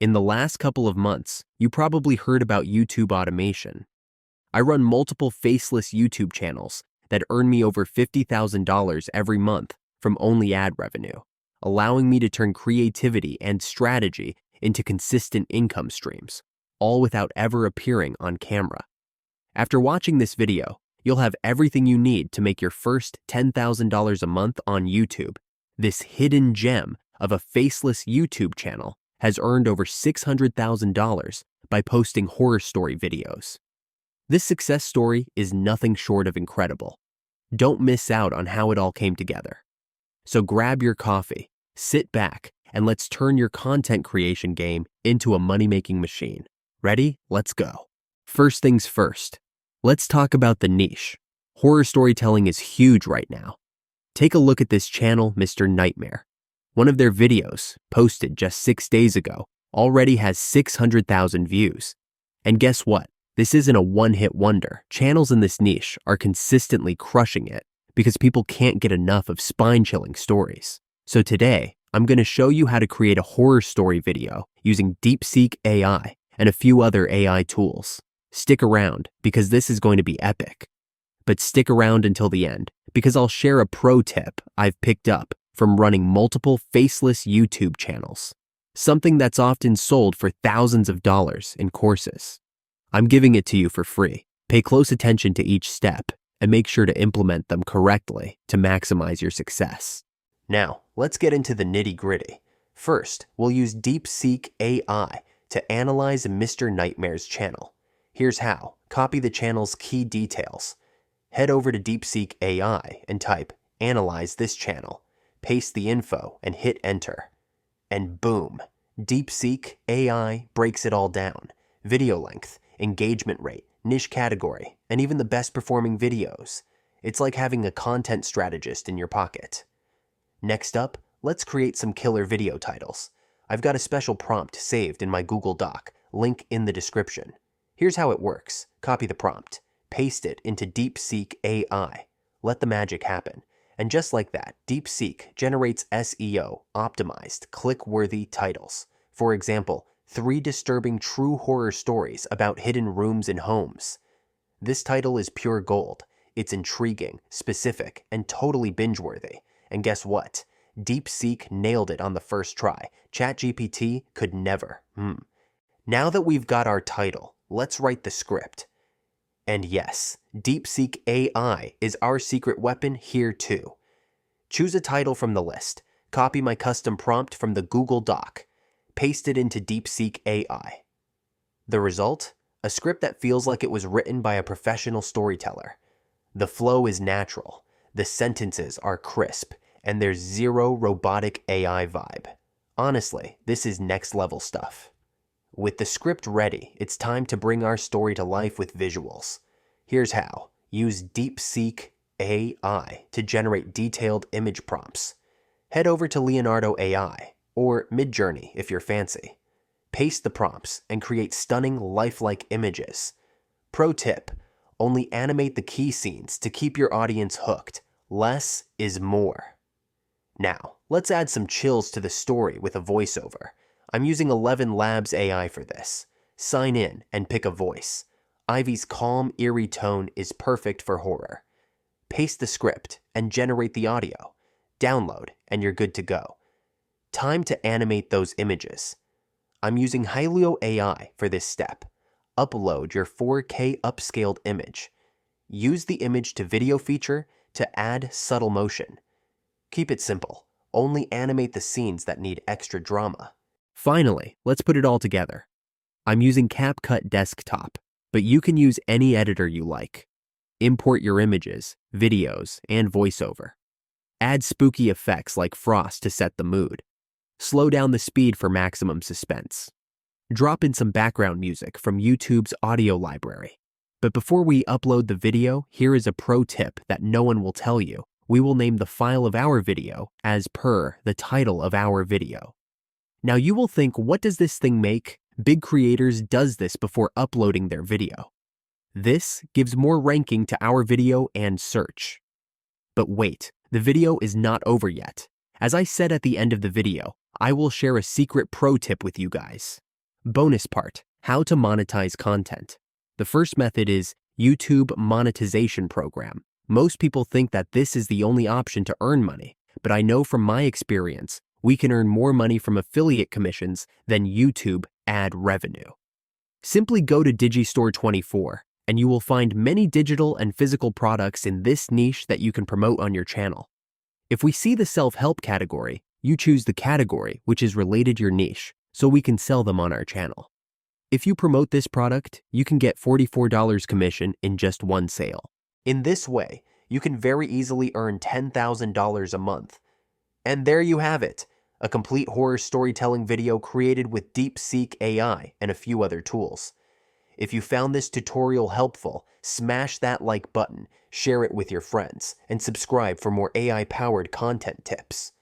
In the last couple of months, you probably heard about YouTube automation. I run multiple faceless YouTube channels that earn me over $50,000 every month from only ad revenue, allowing me to turn creativity and strategy into consistent income streams, all without ever appearing on camera. After watching this video, you'll have everything you need to make your first $10,000 a month on YouTube. This hidden gem of a faceless YouTube channel has earned over $600,000 by posting horror story videos. This success story is nothing short of incredible. Don't miss out on how it all came together. So grab your coffee, sit back, and let's turn your content creation game into a money-making machine. Ready? Let's go. First things first, let's talk about the niche. Horror storytelling is huge right now. Take a look at this channel, Mr. Nightmare. One of their videos, posted just 6 days ago, already has 600,000 views. And guess what? This isn't a one-hit wonder. Channels in this niche are consistently crushing it because people can't get enough of spine-chilling stories. So today, I'm going to show you how to create a horror story video using Deepseek AI and a few other AI tools. Stick around because this is going to be epic. But stick around until the end because I'll share a pro tip I've picked up from running multiple faceless YouTube channels, something that's often sold for thousands of dollars in courses. I'm giving it to you for free. Pay close attention to each step and make sure to implement them correctly to maximize your success. Now, let's get into the nitty-gritty. First, we'll use Deepseek AI to analyze Mr. Nightmare's channel. Here's how. Copy the channel's key details. Head over to Deepseek AI and type, "Analyze this channel." Paste the info and hit enter. And boom, Deepseek AI breaks it all down. Video length, engagement rate, niche category, and even the best performing videos. It's like having a content strategist in your pocket. Next up, let's create some killer video titles. I've got a special prompt saved in my Google Doc, link in the description. Here's how it works. Copy the prompt, paste it into Deepseek AI. Let the magic happen. And just like that, Deepseek generates SEO optimized, click-worthy titles. For example, 3 disturbing true horror stories about hidden rooms in homes. This title is pure gold. It's intriguing, specific, and totally binge-worthy. And guess what? Deepseek nailed it on the first try. ChatGPT could never. Now that we've got our title, let's write the script. And yes, Deepseek AI is our secret weapon here too. Choose a title from the list. Copy my custom prompt from the Google Doc. Paste it into Deepseek AI. The result? A script that feels like it was written by a professional storyteller. The flow is natural, the sentences are crisp, and there's zero robotic AI vibe. Honestly, this is next level stuff. With the script ready, it's time to bring our story to life with visuals. Here's how. Use Deepseek AI to generate detailed image prompts. Head over to Leonardo AI, or Midjourney if you're fancy. Paste the prompts and create stunning, lifelike images. Pro tip, only animate the key scenes to keep your audience hooked. Less is more. Now, let's add some chills to the story with a voiceover. I'm using ElevenLabs AI for this. Sign in and pick a voice. Ivy's calm, eerie tone is perfect for horror. Paste the script and generate the audio. Download and you're good to go. Time to animate those images. I'm using Hailou AI for this step. Upload your 4K upscaled image. Use the image to video feature to add subtle motion. Keep it simple. Only animate the scenes that need extra drama. Finally, let's put it all together. I'm using CapCut Desktop, but you can use any editor you like. Import your images, videos, and voiceover. Add spooky effects like frost to set the mood. Slow down the speed for maximum suspense. Drop in some background music from YouTube's audio library. But before we upload the video, here is a pro tip that no one will tell you. We will name the file of our video as per the title of our video. Now you will think, what does this thing make? Big creators does this before uploading their video. This gives more ranking to our video and search. But wait, the video is not over yet. As I said at the end of the video, I will share a secret pro tip with you guys. Bonus part: how to monetize content. The first method is YouTube monetization program. Most people think that this is the only option to earn money, but I know from my experience, we can earn more money from affiliate commissions than YouTube ad revenue. Simply go to Digistore24 and you will find many digital and physical products in this niche that you can promote on your channel. If we see the self-help category, you choose the category which is related to your niche, so we can sell them on our channel. If you promote this product, you can get $44 commission in just one sale. In this way, you can very easily earn $10,000 a month. And there you have it, a complete horror storytelling video created with Deepseek AI and a few other tools. If you found this tutorial helpful, smash that like button, share it with your friends, and subscribe for more AI-powered content tips.